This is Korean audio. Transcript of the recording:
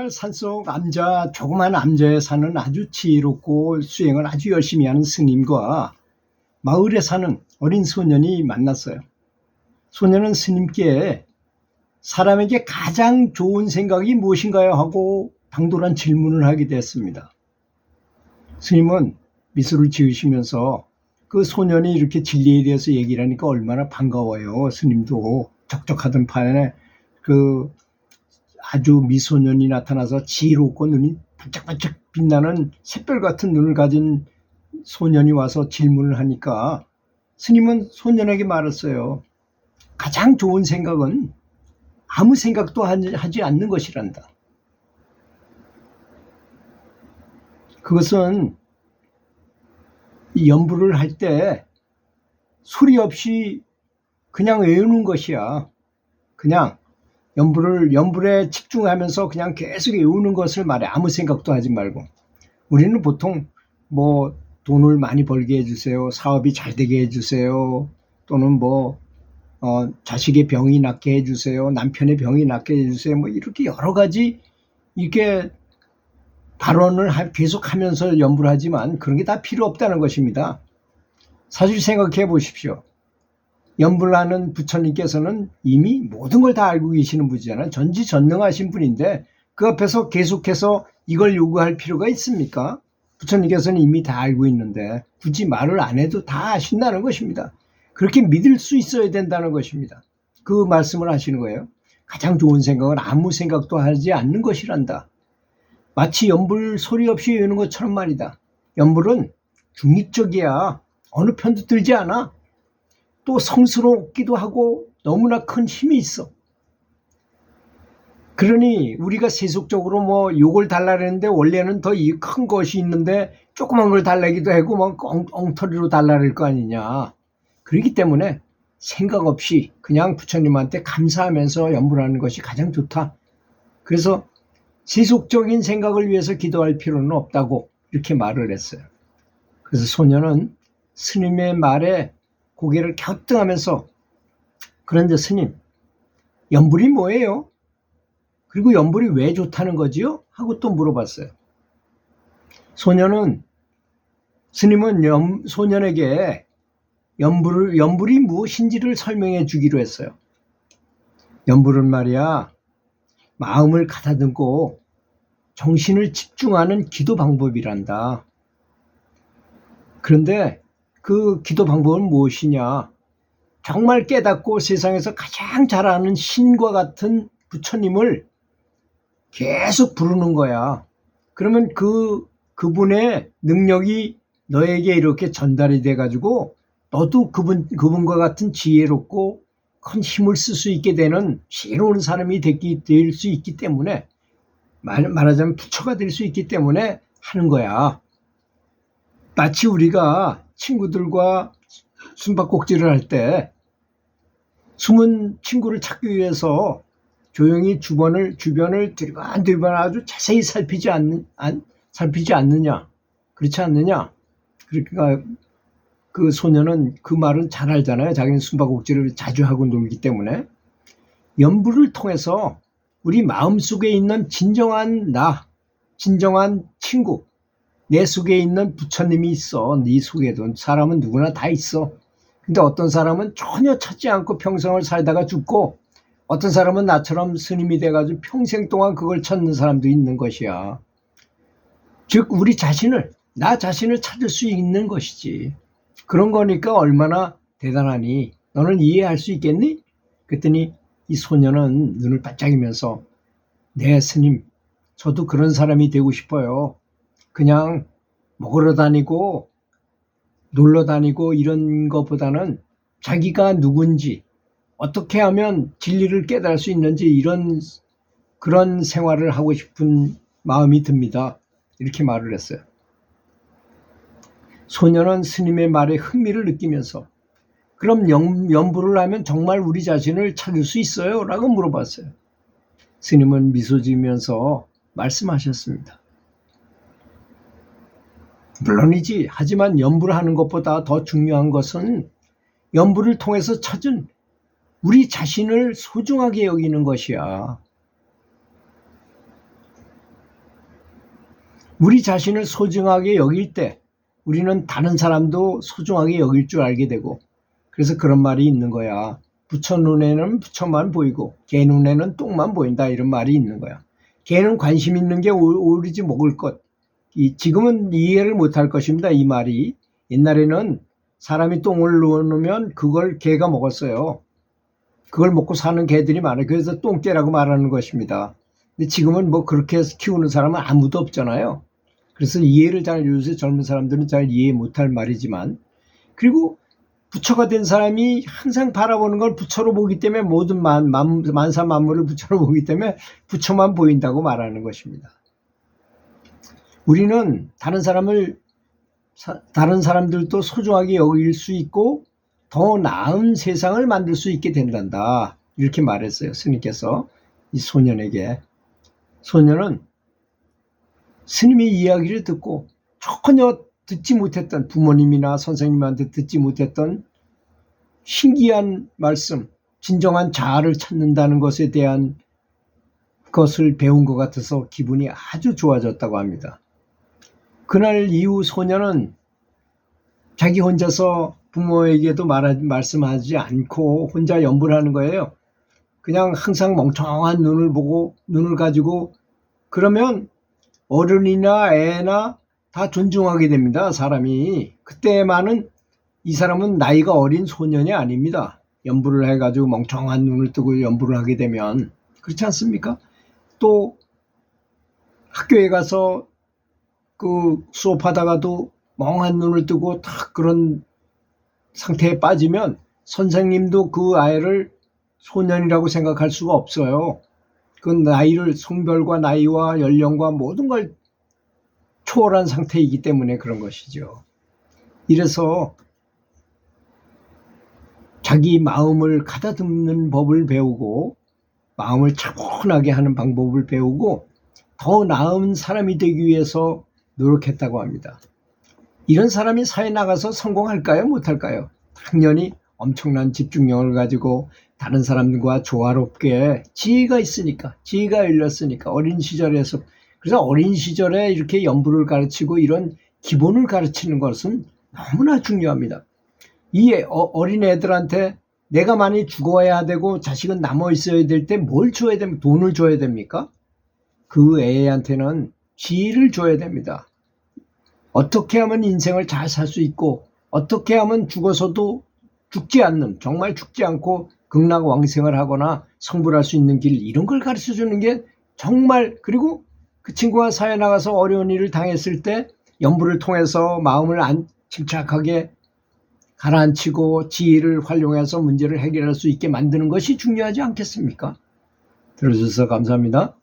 날 산속 조그만 암자에 사는 아주 지혜롭고 수행을 아주 열심히 하는 스님과 마을에 사는 어린 소년이 만났어요. 소년은 스님께 사람에게 가장 좋은 생각이 무엇인가요? 하고 당돌한 질문을 하게 됐습니다. 스님은 미소를 지으시면서 그 소년이 이렇게 진리에 대해서 얘기를 하니까 얼마나 반가워요. 스님도 적적하던 판에 아주 미소년이 나타나서 지혜롭고 눈이 반짝반짝 빛나는 샛별 같은 눈을 가진 소년이 와서 질문을 하니까 스님은 소년에게 말했어요. 가장 좋은 생각은 아무 생각도 하지 않는 것이란다. 그것은 연불을 할 때 소리 없이 그냥 외우는 것이야. 그냥 연불에 집중하면서 그냥 계속 외우는 것을 말해. 아무 생각도 하지 말고. 우리는 보통 돈을 많이 벌게 해주세요. 사업이 잘 되게 해주세요. 또는 자식의 병이 낫게 해주세요. 남편의 병이 낫게 해주세요. 이렇게 여러 가지 이렇게 발언을 계속하면서 연불하지만 그런 게 다 필요 없다는 것입니다. 사실 생각해 보십시오. 연불하는 부처님께서는 이미 모든 걸 다 알고 계시는 분이잖아요. 전지전능하신 분인데 그 앞에서 계속해서 이걸 요구할 필요가 있습니까? 부처님께서는 이미 다 알고 있는데 굳이 말을 안 해도 다 아신다는 것입니다. 그렇게 믿을 수 있어야 된다는 것입니다. 그 말씀을 하시는 거예요. 가장 좋은 생각은 아무 생각도 하지 않는 것이란다. 마치 연불 소리 없이 외우는 것처럼 말이다. 연불은 중립적이야. 어느 편도 들지 않아. 또 성스럽기도 하고 너무나 큰 힘이 있어. 그러니 우리가 세속적으로 요걸 달라는데 원래는 더 큰 것이 있는데 조그만 걸 달라기도 하고 엉터리로 달라를 거 아니냐. 그렇기 때문에 생각 없이 그냥 부처님한테 감사하면서 연불하는 것이 가장 좋다. 그래서 세속적인 생각을 위해서 기도할 필요는 없다고 이렇게 말을 했어요. 그래서 소년은 스님의 말에 고개를 갸우뚱하면서 그런데 스님, 연불이 뭐예요? 그리고 연불이 왜 좋다는 거지요? 하고 또 물어봤어요. 스님은 소년에게 연불이 무엇인지를 설명해 주기로 했어요. 연불은 말이야, 마음을 가다듬고 정신을 집중하는 기도 방법이란다. 그런데 그 기도 방법은 무엇이냐? 정말 깨닫고 세상에서 가장 잘 아는 신과 같은 부처님을 계속 부르는 거야. 그러면 그분의 능력이 너에게 이렇게 전달이 돼가지고 너도 그분과 같은 지혜롭고 큰 힘을 쓸 수 있게 되는 새로운 사람이 될 수 있기 때문에 말하자면 부처가 될 수 있기 때문에 하는 거야. 마치 우리가 친구들과 숨바꼭질을 할 때 숨은 친구를 찾기 위해서 조용히 주변을 들반들반 아주 자세히 살피지 않느냐. 그렇지 않느냐. 그러니까 그 소년은 그 말은 잘 알잖아요. 자기는 숨바꼭질을 자주 하고 놀기 때문에. 연불을 통해서 우리 마음속에 있는 진정한 나, 진정한 친구, 내 속에 있는 부처님이 있어. 네 속에도 사람은 누구나 다 있어. 근데 어떤 사람은 전혀 찾지 않고 평생을 살다가 죽고 어떤 사람은 나처럼 스님이 돼가지고 평생 동안 그걸 찾는 사람도 있는 것이야. 즉 우리 나 자신을 찾을 수 있는 것이지. 그런 거니까 얼마나 대단하니. 너는 이해할 수 있겠니? 그랬더니 이 소년은 눈을 반짝이면서 네 스님, 저도 그런 사람이 되고 싶어요. 그냥 먹으러 다니고 놀러 다니고 이런 것보다는 자기가 누군지 어떻게 하면 진리를 깨달을 수 있는지 그런 생활을 하고 싶은 마음이 듭니다. 이렇게 말을 했어요. 소년은 스님의 말에 흥미를 느끼면서 그럼 연불을 하면 정말 우리 자신을 찾을 수 있어요? 라고 물어봤어요. 스님은 미소 지으면서 말씀하셨습니다. 물론이지. 하지만 연불하는 것보다 더 중요한 것은 연불을 통해서 찾은 우리 자신을 소중하게 여기는 것이야. 우리 자신을 소중하게 여길 때 우리는 다른 사람도 소중하게 여길 줄 알게 되고, 그래서 그런 말이 있는 거야. 부처 눈에는 부처만 보이고 개 눈에는 똥만 보인다, 이런 말이 있는 거야. 개는 관심 있는 게 오리지 먹을 것. 지금은 이해를 못할 것입니다, 이 말이. 옛날에는 사람이 똥을 넣으면 그걸 개가 먹었어요. 그걸 먹고 사는 개들이 많아요. 그래서 똥개라고 말하는 것입니다. 근데 지금은 뭐 그렇게 키우는 사람은 아무도 없잖아요. 그래서 요새 젊은 사람들은 잘 이해 못할 말이지만, 그리고 부처가 된 사람이 항상 바라보는 걸 부처로 보기 때문에 모든 만사 만물을 부처로 보기 때문에 부처만 보인다고 말하는 것입니다. 우리는 다른 사람들도 소중하게 여길 수 있고 더 나은 세상을 만들 수 있게 된단다, 이렇게 말했어요, 스님께서 이 소년에게. 소년은 스님의 이야기를 듣고 전혀 듣지 못했던, 부모님이나 선생님한테 듣지 못했던 신기한 말씀, 진정한 자아를 찾는다는 것에 대한 것을 배운 것 같아서 기분이 아주 좋아졌다고 합니다. 그날 이후 소년은 자기 혼자서 부모에게도 말씀하지 않고 혼자 연불을 하는 거예요. 그냥 항상 멍청한 눈을 가지고, 그러면 어른이나 애나 다 존중하게 됩니다, 사람이. 그때만은 이 사람은 나이가 어린 소년이 아닙니다. 연불을 해가지고 멍청한 눈을 뜨고 연불을 하게 되면. 그렇지 않습니까? 또 학교에 가서 그 수업하다가도 멍한 눈을 뜨고 딱 그런 상태에 빠지면 선생님도 그 아이를 소년이라고 생각할 수가 없어요. 그 나이를, 성별과 나이와 연령과 모든 걸 초월한 상태이기 때문에 그런 것이죠. 이래서 자기 마음을 가다듬는 법을 배우고, 마음을 차분하게 하는 방법을 배우고 더 나은 사람이 되기 위해서 노력했다고 합니다. 이런 사람이 사회에 나가서 성공할까요? 못할까요? 당연히 엄청난 집중력을 가지고 다른 사람들과 조화롭게, 지혜가 있으니까, 지혜가 열렸으니까, 어린 시절에서. 그래서 어린 시절에 이렇게 연불을 가르치고 이런 기본을 가르치는 것은 너무나 중요합니다. 이 어린 애들한테 내가 많이 죽어야 되고 자식은 남아 있어야 될 때 뭘 줘야 됩니까? 돈을 줘야 됩니까? 그 애한테는 지혜를 줘야 됩니다. 어떻게 하면 인생을 잘 살 수 있고, 어떻게 하면 죽어서도 죽지 않는, 정말 죽지 않고 극락왕생을 하거나 성불할 수 있는 길, 이런 걸 가르쳐 주는 게 정말. 그리고 그 친구가 사회에 나가서 어려운 일을 당했을 때 연불을 통해서 마음을 침착하게 가라앉히고 지혜를 활용해서 문제를 해결할 수 있게 만드는 것이 중요하지 않겠습니까? 들어주셔서 감사합니다.